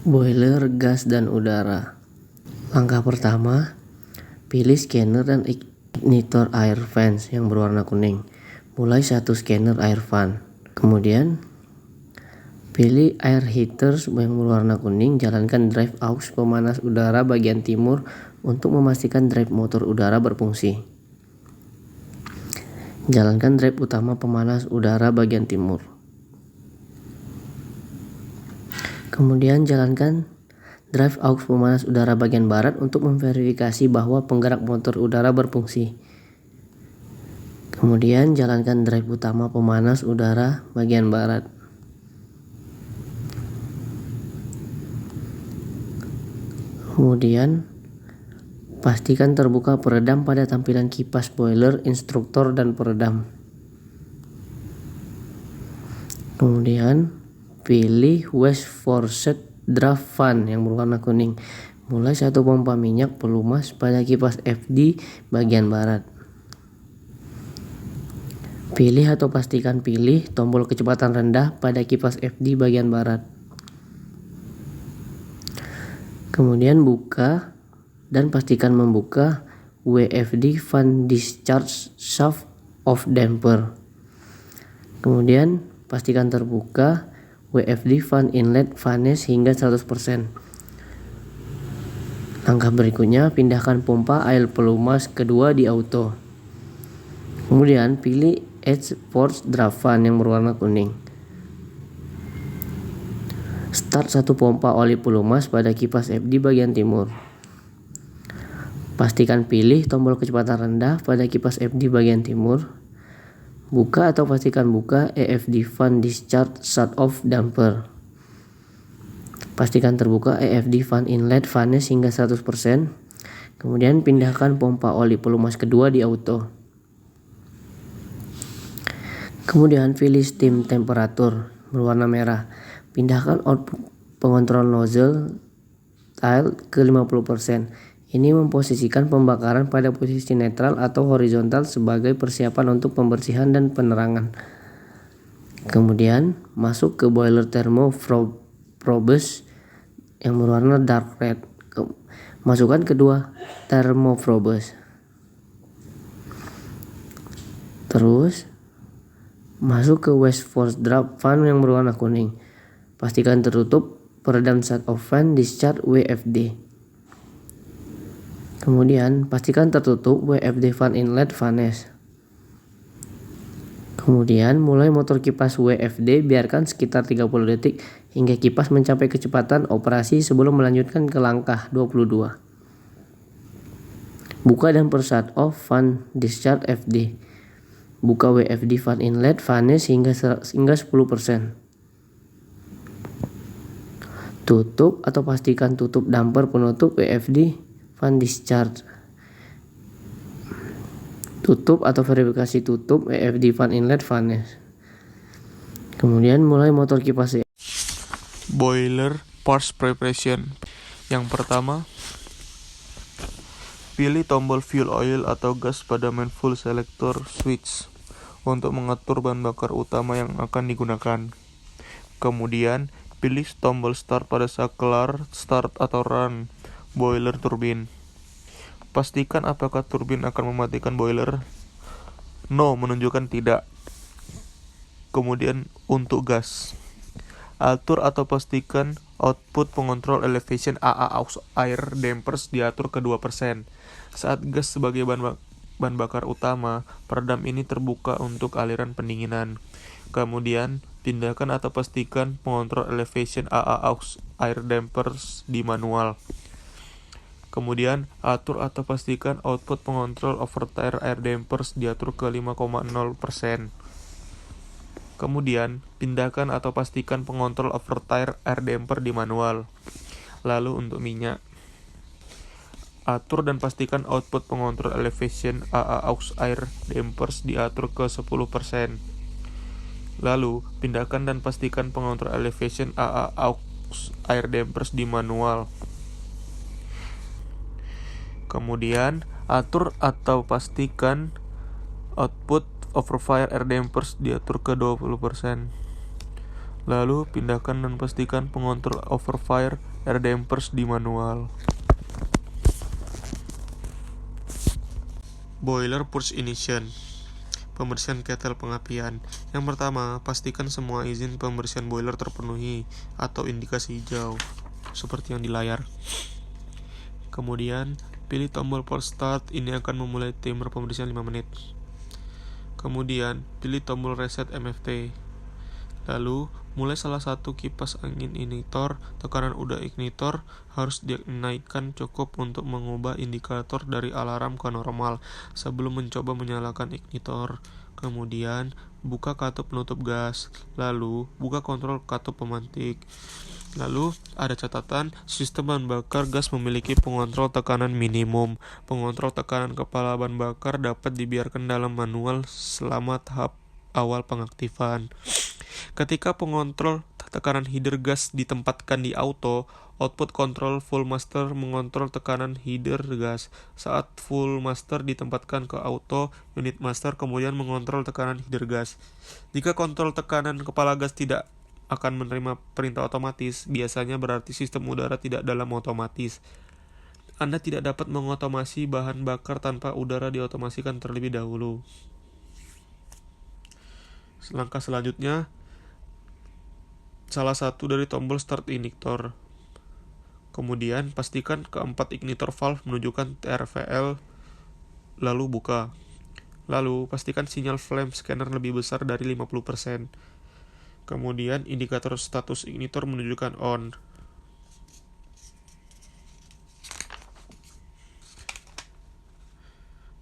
Boiler gas dan udara. Langkah pertama, pilih scanner dan ignitor air fans yang berwarna kuning. Mulai satu scanner air fan. Kemudian, pilih air heaters yang berwarna kuning. Jalankan drive aux pemanas udara bagian timur untuk memastikan drive motor udara berfungsi. Jalankan drive utama pemanas udara bagian timur. Kemudian jalankan drive aux pemanas udara bagian barat untuk memverifikasi bahwa penggerak motor udara berfungsi. Kemudian jalankan drive utama pemanas udara bagian barat. Kemudian pastikan terbuka peredam pada tampilan kipas boiler, instruktor, dan peredam. Kemudian pilih West Forsyth Draft Fan yang berwarna kuning. Mulai satu pompa minyak pelumas pada kipas FD bagian barat. Pilih atau pastikan pilih tombol kecepatan rendah pada kipas FD bagian barat. Kemudian buka dan pastikan membuka WFD Fan Discharge Shaft of Damper. Kemudian pastikan terbuka WFD Fan Inlet Vanes hingga 100%. Langkah berikutnya, pindahkan pompa air pelumas kedua di auto. Kemudian pilih Edge Force Draft Fan yang berwarna kuning. Start satu pompa oli pelumas pada kipas FD bagian timur. Pastikan pilih tombol kecepatan rendah pada kipas FD bagian timur. Buka atau pastikan buka EFD Fan Discharge Shut Off Damper. Pastikan terbuka EFD Fan Inlet Vanes hingga 100%. Kemudian pindahkan pompa oli pelumas kedua di auto. Kemudian pilih steam temperatur berwarna merah. Pindahkan output pengontrol nozzle tail ke 50%. Ini memposisikan pembakaran pada posisi netral atau horizontal sebagai persiapan untuk pembersihan dan penerangan. Kemudian masuk ke boiler thermoprobes yang berwarna dark red. Masukkan kedua thermoprobes. Terus masuk ke West Force Draft Fan yang berwarna kuning. Pastikan tertutup peredam shut off fan discharge WFD. Kemudian pastikan tertutup WFD Fan Inlet Vanes. Kemudian mulai motor kipas WFD, biarkan sekitar 30 detik hingga kipas mencapai kecepatan operasi sebelum melanjutkan ke langkah 22. Buka dan shut off fan discharge FD. Buka WFD Fan Inlet Vanes hingga 10%. Tutup atau pastikan tutup damper penutup WFD Fan Discharge. Tutup atau verifikasi tutup WFD Fan Inlet Vanes. Kemudian mulai motor kipas Boiler Parts Preparation. Yang pertama, pilih tombol fuel oil atau gas pada main fuel selector switch untuk mengatur bahan bakar utama yang akan digunakan. Kemudian, pilih tombol start pada saklar start atau run boiler turbin. Pastikan apakah turbin akan mematikan boiler. No menunjukkan tidak. Kemudian untuk gas, atur atau pastikan output pengontrol elevation AA aux air dampers diatur ke 2%. Saat gas sebagai bahan bakar utama, peredam ini terbuka untuk aliran pendinginan. Kemudian pindahkan atau pastikan pengontrol elevation AA aux air dampers di manual. Kemudian, atur atau pastikan output pengontrol over-tire air dampers diatur ke 5,0%. Kemudian, pindahkan atau pastikan pengontrol over-tire air damper di manual. Lalu untuk minyak, atur dan pastikan output pengontrol elevation AA aux air dampers diatur ke 10%. Lalu, pindahkan dan pastikan pengontrol elevation AA aux air dampers di manual. Kemudian, atur atau pastikan output overfire air dampers diatur ke 20%. Lalu, pindahkan dan pastikan pengontrol overfire air dampers di manual. Boiler Purge Ignition. Pembersihan ketel pengapian. Yang pertama, pastikan semua izin pembersihan boiler terpenuhi atau indikasi hijau seperti yang di layar. Kemudian, pilih tombol port start. Ini akan memulai timer pembersihan 5 menit. Kemudian, pilih tombol reset MFT. Lalu, mulai salah satu kipas angin ignitor. Tekanan udara ignitor harus dinaikkan cukup untuk mengubah indikator dari alarm ke normal sebelum mencoba menyalakan ignitor. Kemudian, buka katup penutup gas. Lalu, buka kontrol katup pemantik. Lalu, ada catatan, sistem bahan bakar gas memiliki pengontrol tekanan minimum. Pengontrol tekanan kepala bahan bakar dapat dibiarkan dalam manual selama tahap awal pengaktifan. Ketika pengontrol tekanan header gas ditempatkan di auto, output control full master mengontrol tekanan header gas. Saat full master ditempatkan ke auto, unit master kemudian mengontrol tekanan header gas. Jika kontrol tekanan kepala gas tidak akan menerima perintah otomatis, biasanya berarti sistem udara tidak dalam otomatis. Anda tidak dapat mengotomasi bahan bakar tanpa udara diotomasikan terlebih dahulu. Langkah selanjutnya, salah satu dari tombol start ignitor. Kemudian, pastikan keempat ignitor valve menunjukkan TRVL, lalu buka. Lalu, pastikan sinyal flame scanner lebih besar dari 50%. Kemudian, indikator status ignitor menunjukkan on.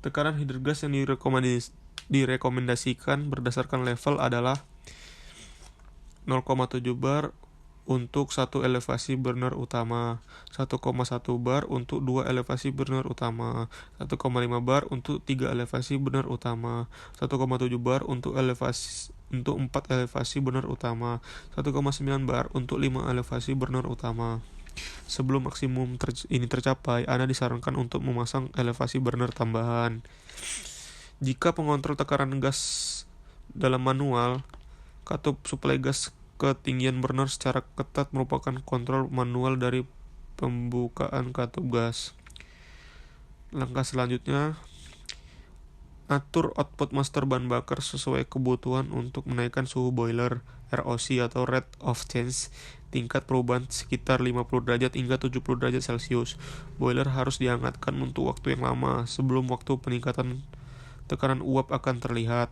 Tekanan header gas yang direkomendasikan berdasarkan level adalah 0,7 bar untuk 1 elevasi burner utama, 1,1 bar untuk 2 elevasi burner utama, 1,5 bar untuk 3 elevasi burner utama, 1,7 bar untuk 4 elevasi burner utama, 1,9 bar untuk 5 elevasi burner utama. Sebelum maksimum ini tercapai, Anda disarankan untuk memasang elevasi burner tambahan. Jika pengontrol tekanan gas dalam manual, katup suplai gas ketinggian burner secara ketat merupakan kontrol manual dari pembukaan katup gas. Langkah selanjutnya, atur output master bahan bakar sesuai kebutuhan untuk menaikkan suhu boiler, ROC atau rate of change, tingkat perubahan sekitar 50 derajat hingga 70 derajat Celcius. Boiler harus dihangatkan untuk waktu yang lama sebelum waktu peningkatan tekanan uap akan terlihat.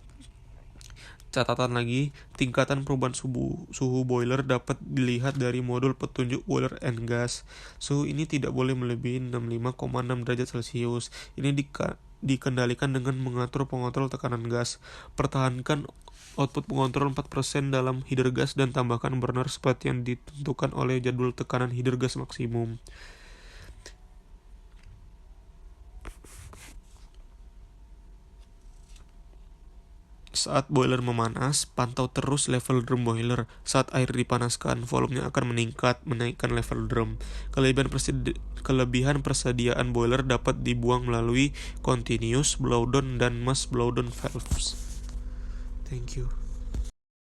Catatan lagi, tingkatan perubahan suhu boiler dapat dilihat dari modul petunjuk boiler and gas. Suhu ini tidak boleh melebihi 65,6 derajat Celcius. Ini dikendalikan dengan mengatur pengontrol tekanan gas. Pertahankan output pengontrol 4% dalam header gas dan tambahkan burner seperti yang ditentukan oleh jadwal tekanan header gas maksimum. Saat boiler memanas, pantau terus level drum boiler. Saat air dipanaskan, volumenya akan meningkat, menaikkan level drum. Kelebihan persediaan boiler dapat dibuang melalui continuous blowdown dan mass blowdown valves. Thank you.